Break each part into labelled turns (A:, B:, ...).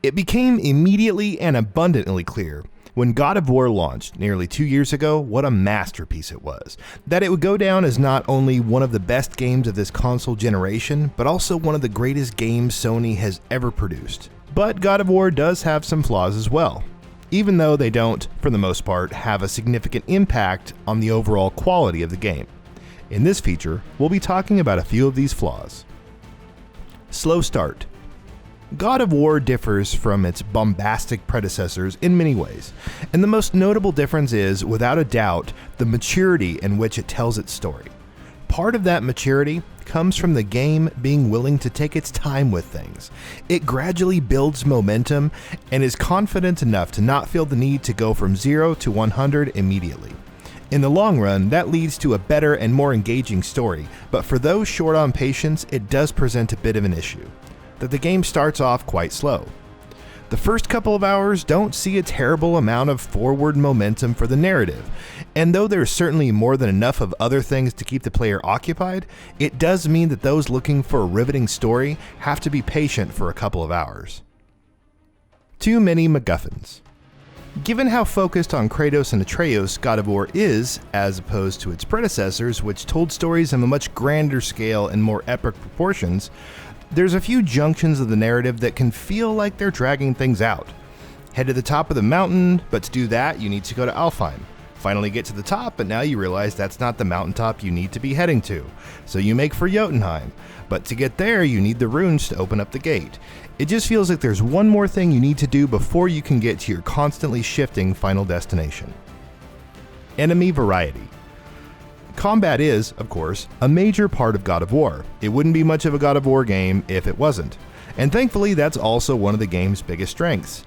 A: It became immediately and abundantly clear when God of War launched nearly 2 years ago what a masterpiece it was. That it would go down as not only one of the best games of this console generation, but also one of the greatest games Sony has ever produced. But God of War does have some flaws as well, even though they don't, for the most part, have a significant impact on the overall quality of the game. In this feature, we'll be talking about a few of these flaws. Slow start. God of War differs from its bombastic predecessors in many ways, and the most notable difference is, without a doubt, the maturity in which it tells its story. Part of that maturity comes from the game being willing to take its time with things. It gradually builds momentum and is confident enough to not feel the need to go from 0 to 100 immediately. In the long run, that leads to a better and more engaging story, but for those short on patience, it does present a bit of an issue. That the game starts off quite slow. The first couple of hours don't see a terrible amount of forward momentum for the narrative, and though there's certainly more than enough of other things to keep the player occupied, it does mean that those looking for a riveting story have to be patient for a couple of hours. Too many MacGuffins. Given how focused on Kratos and Atreus God of War is, as opposed to its predecessors, which told stories of a much grander scale and more epic proportions, there's a few junctions of the narrative that can feel like they're dragging things out. Head to the top of the mountain, but to do that, you need to go to Alfheim. Finally get to the top, but now you realize that's not the mountaintop you need to be heading to. So you make for Jotunheim, but to get there, you need the runes to open up the gate. It just feels like there's one more thing you need to do before you can get to your constantly shifting final destination. Enemy variety. Combat is, of course, a major part of God of War. It wouldn't be much of a God of War game if it wasn't. And thankfully, that's also one of the game's biggest strengths.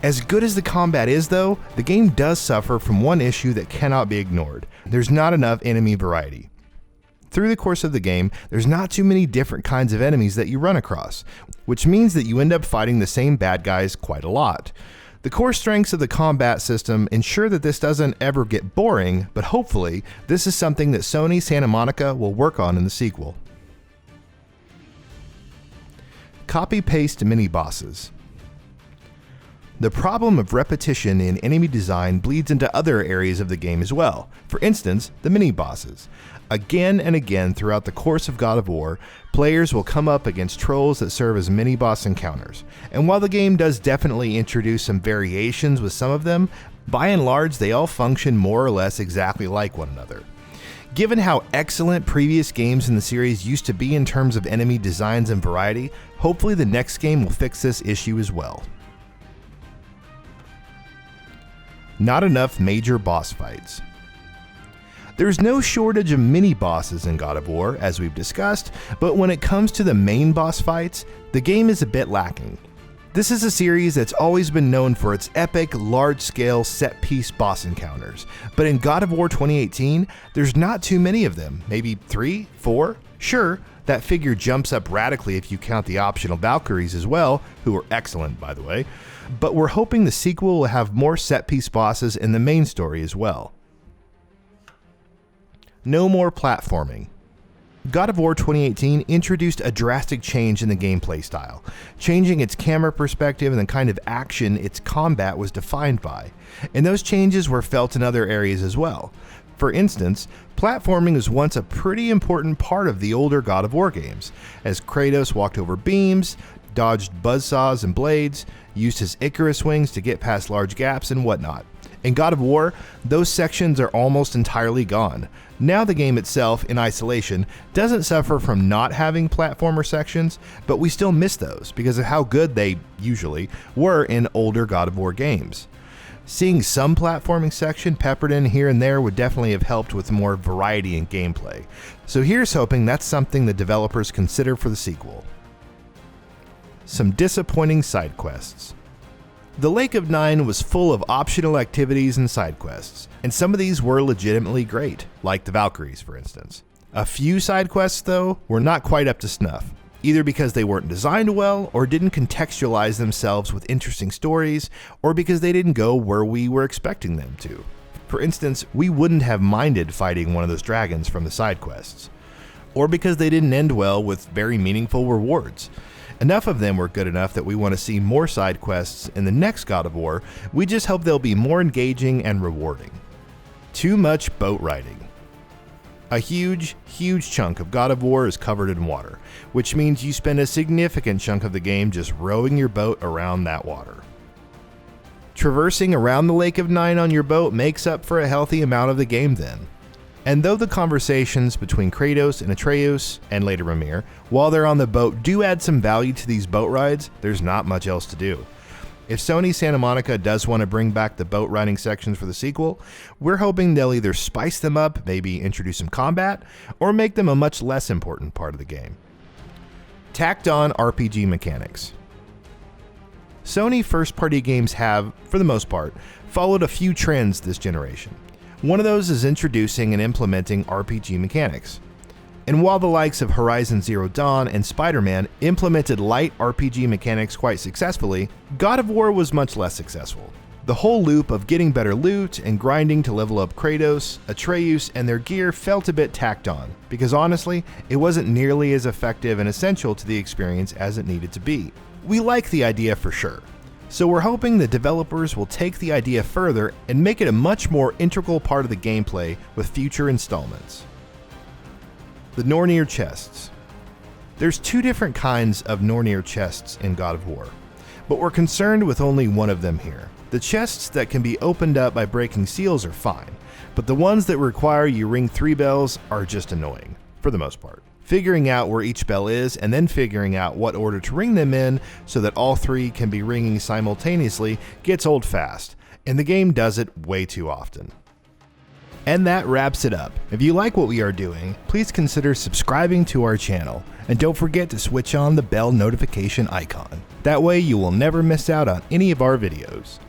A: As good as the combat is, though, the game does suffer from one issue that cannot be ignored. There's not enough enemy variety. Through the course of the game, there's not too many different kinds of enemies that you run across, which means that you end up fighting the same bad guys quite a lot. The core strengths of the combat system ensure that this doesn't ever get boring, but hopefully, this is something that Sony Santa Monica will work on in the sequel. Copy-paste mini-bosses. The problem of repetition in enemy design bleeds into other areas of the game as well. For instance, the mini-bosses. Again and again throughout the course of God of War, players will come up against trolls that serve as mini-boss encounters. And while the game does definitely introduce some variations with some of them, by and large they all function more or less exactly like one another. Given how excellent previous games in the series used to be in terms of enemy designs and variety, hopefully the next game will fix this issue as well. Not enough major boss fights. There's no shortage of mini-bosses in God of War, as we've discussed, but when it comes to the main boss fights, the game is a bit lacking. This is a series that's always been known for its epic, large-scale, set-piece boss encounters, but in God of War 2018, there's not too many of them, maybe 3, 4? Sure, that figure jumps up radically if you count the optional Valkyries as well, who are excellent by the way, but we're hoping the sequel will have more set-piece bosses in the main story as well. No more platforming. God of War 2018 introduced a drastic change in the gameplay style, changing its camera perspective and the kind of action its combat was defined by, and those changes were felt in other areas as well. For instance, platforming was once a pretty important part of the older God of War games, as Kratos walked over beams, dodged buzzsaws and blades, used his Icarus wings to get past large gaps and whatnot. In God of War, those sections are almost entirely gone. Now the game itself, in isolation, doesn't suffer from not having platformer sections, but we still miss those because of how good they, usually, were in older God of War games. Seeing some platforming section peppered in here and there would definitely have helped with more variety in gameplay. So here's hoping that's something the developers consider for the sequel. Some disappointing side quests. The Lake of Nine was full of optional activities and side quests, and some of these were legitimately great, like the Valkyries for instance. A few side quests though were not quite up to snuff, either because they weren't designed well or didn't contextualize themselves with interesting stories, or because they didn't go where we were expecting them to. For instance, we wouldn't have minded fighting one of those dragons from the side quests, or because they didn't end well with very meaningful rewards. Enough of them were good enough that we want to see more side quests in the next God of War. We just hope they'll be more engaging and rewarding. Too much boat riding. A huge chunk of God of War is covered in water, which means you spend a significant chunk of the game just rowing your boat around that water. Traversing around the Lake of Nine on your boat makes up for a healthy amount of the game then. And though the conversations between Kratos and Atreus, and later Mimir, while they're on the boat do add some value to these boat rides, there's not much else to do. If Sony Santa Monica does want to bring back the boat riding sections for the sequel, we're hoping they'll either spice them up, maybe introduce some combat, or make them a much less important part of the game. Tacked on RPG mechanics. Sony first-party games have, for the most part, followed a few trends this generation. One of those is introducing and implementing RPG mechanics. And while the likes of Horizon Zero Dawn and Spider-Man implemented light RPG mechanics quite successfully, God of War was much less successful. The whole loop of getting better loot and grinding to level up Kratos, Atreus, and their gear felt a bit tacked on, because honestly, it wasn't nearly as effective and essential to the experience as it needed to be. We like the idea for sure, so we're hoping the developers will take the idea further and make it a much more integral part of the gameplay with future installments. The NORNIR chests. There's two different kinds of NORNIR chests in God of War, but we're concerned with only one of them here. The chests that can be opened up by breaking seals are fine, but the ones that require you ring 3 bells are just annoying, for the most part. Figuring out where each bell is and then figuring out what order to ring them in so that all 3 can be ringing simultaneously gets old fast, and the game does it way too often. And that wraps it up. If you like what we are doing, please consider subscribing to our channel, and don't forget to switch on the bell notification icon. That way you will never miss out on any of our videos.